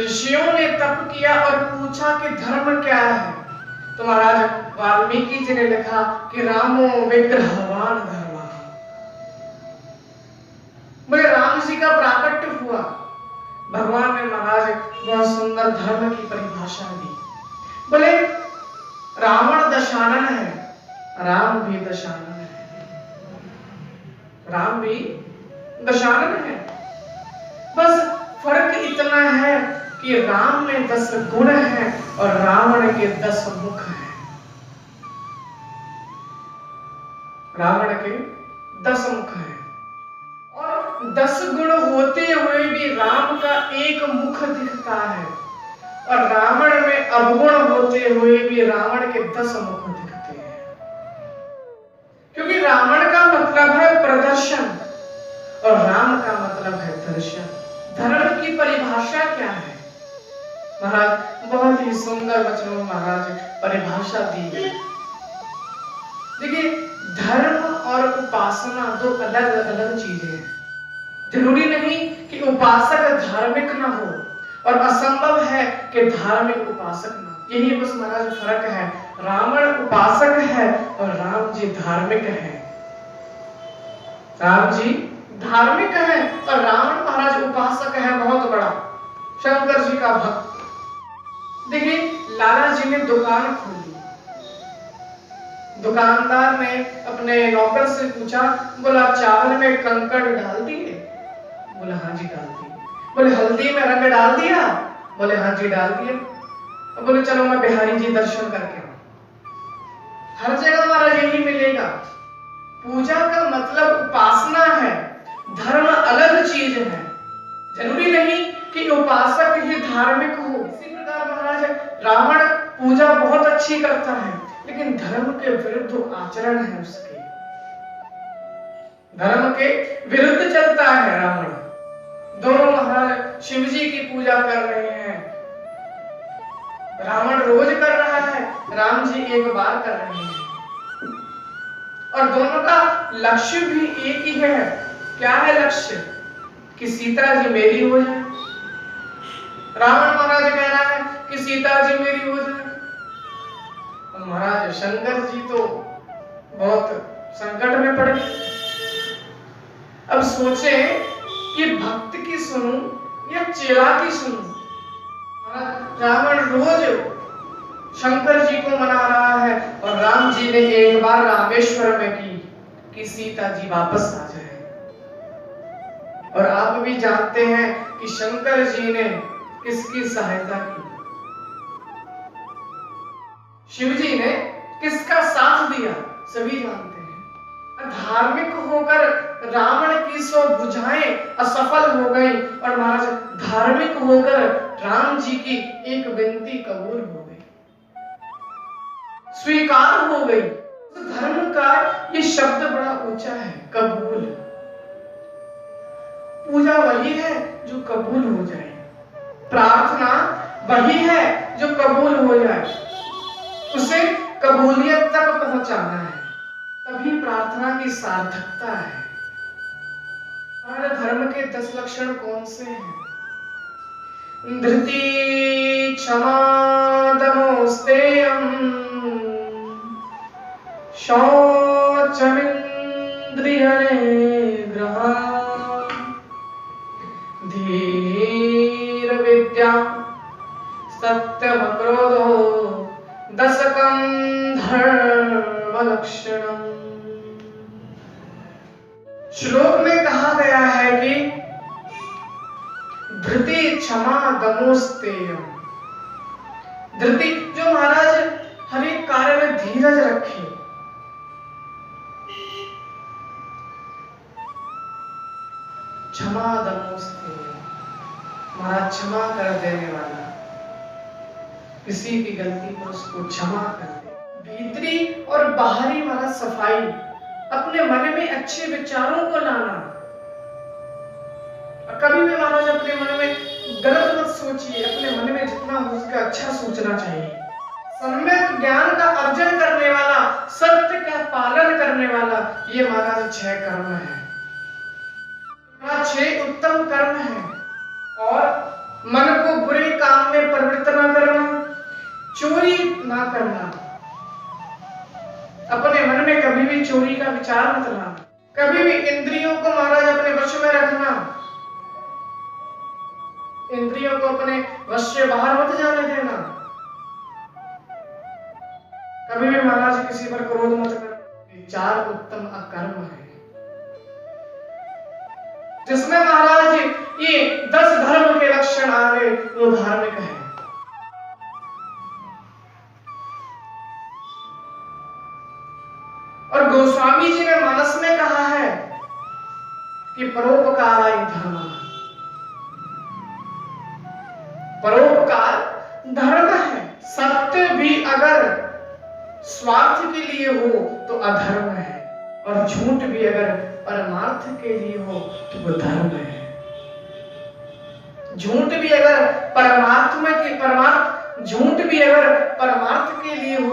ऋषियों ने तप किया और पूछा कि धर्म क्या है। तो महाराज वाल्मीकि जी ने लिखा कि रामो विग्रहवान धर्म। बोले राम जी का प्राकट्य हुआ, भगवान ने महाराज बहुत सुंदर धर्म की परिभाषा दी। बोले रावण दशानन है, राम भी दशानन है। राम भी दशानन है, बस फर्क इतना है कि राम में 10 गुण हैं और रावण के 10 मुख हैं। रावण के 10 मुख हैं और 10 गुण होते हुए भी राम का एक मुख दिखता है, और रावण में अवगुण होते हुए भी रावण के 10 मुख दिखते हैं। क्योंकि रावण का मतलब है प्रदर्शन और राम का मतलब है दर्शन। धर्म की परिभाषा क्या है? महाराज बहुत ही सुंदर वचनों में महाराज परिभाषा दी है। देखिए, धर्म और उपासना 2 अलग अलग चीजें हैं। जरूरी नहीं कि उपासक धार्मिक ना हो और असंभव है कि धार्मिक उपासक ना हो। यही बस महाराज फर्क है। रावण उपासक है और राम जी धार्मिक है। राम जी धार्मिक है और रावण महाराज उपासक है, बहुत बड़ा शंकर जी का भक्त। देखिए, लाला जी ने दुकान खोली। दुकानदार ने अपने नौकर से पूछा, बोला चावल में कंकड़ डाल दिए? बोले हाँ जी डाल दिए। बोले हल्दी में रंग डाल दिया? बोले हाँ जी डाल दिया। बोले चलो मैं बिहारी जी दर्शन करके आऊं। हर जगह महाराज यही मिलेगा। पूजा का मतलब उपासना है, धर्म अलग चीज है। जरूरी नहीं कि उपासक ही धार्मिक हो। इसी प्रकार महाराज रावण पूजा बहुत अच्छी करता है, लेकिन धर्म के विरुद्ध आचरण है उसके। धर्म के विरुद्ध चलता है रावण। दोनों महाराज शिव जी की पूजा कर रहे हैं। रावण रोज कर रहा है, राम जी एक बार कर रहे हैं, और दोनों का लक्ष्य भी एक ही है। क्या है लक्ष्य? कि सीता जी मेरी हो जाए। रावण महाराज कह रहा है कि सीता जी मेरी हो जाए। महाराज शंकर जी तो बहुत संकट में पड़ गए। अब सोचे कि भक्त की सुनूं या चेला की सुनूं। रावण रोज शंकर जी को मना रहा है और राम जी ने एक बार रामेश्वर में की कि सीता जी वापस आ जाए। और आप भी जानते हैं कि शंकर जी ने किसकी सहायता की? शिव जी ने किसका साथ दिया? सभी जानते हैं। धार्मिक होकर रावण की 100 भुजाएं असफल हो गई और महाराज धार्मिक होकर राम जी की एक विनती कबूल हो गई, स्वीकार हो गई। तो धर्म का ये शब्द बड़ा ऊंचा है, कबूल। पूजा वही है जो कबूल हो जाए, प्रार्थना वही है जो कबूल हो जाए। उसे कबूलियत तक पहुंचाना है, तभी प्रार्थना की सार्थकता है। हमारे धर्म के 10 लक्षण कौन से हैं? धृति क्षमा दमोस्तेयम् शौचमिन्द्रिय निग्रहः धीर विद्या सत्यमक्रोधो दशकं धर्म लक्षणम्। श्लोक में कहा गया है कि धृति क्षमा दमोस्तेयम्। धृति जो महाराज हर एक कार्य में धीरज रखे, क्षमा दमोस्तेयम् महाराज क्षमा कर देने वाला, किसी की गलती पर उसको क्षमा कर दे। भीतरी और बाहरी महाराज सफाई, अपने मन में अच्छे विचारों को लाना। कभी भी महाराज अपने मन में गलत मत सोचिए, अपने मन में जितना हो सके अच्छा सोचना चाहिए। सम्यक ज्ञान का अर्जन करने वाला, सत्य का पालन करने वाला, ये महाराज 6 कर्म है। 6 उत्तम कर्म है और मन को बुरे चोरी का विचार मत लाना, कभी भी इंद्रियों को महाराज अपने वश में रखना, इंद्रियों को अपने वश से बाहर मत जाने देना। कभी भी महाराज किसी पर क्रोध मत कर। ये 4 उत्तम अकर्म है, जिसमें महाराज ये 10 धर्म के लक्षण आ गए, वो धार्मिक है। और गोस्वामी जी ने मानस में कहा है कि परोपकार धर्म, परोपकार धर्म है। सत्य भी अगर स्वार्थ के लिए हो तो अधर्म है, और झूठ भी अगर परमार्थ के लिए हो तो वो धर्म है। झूठ भी अगर परमार्थ के लिए हो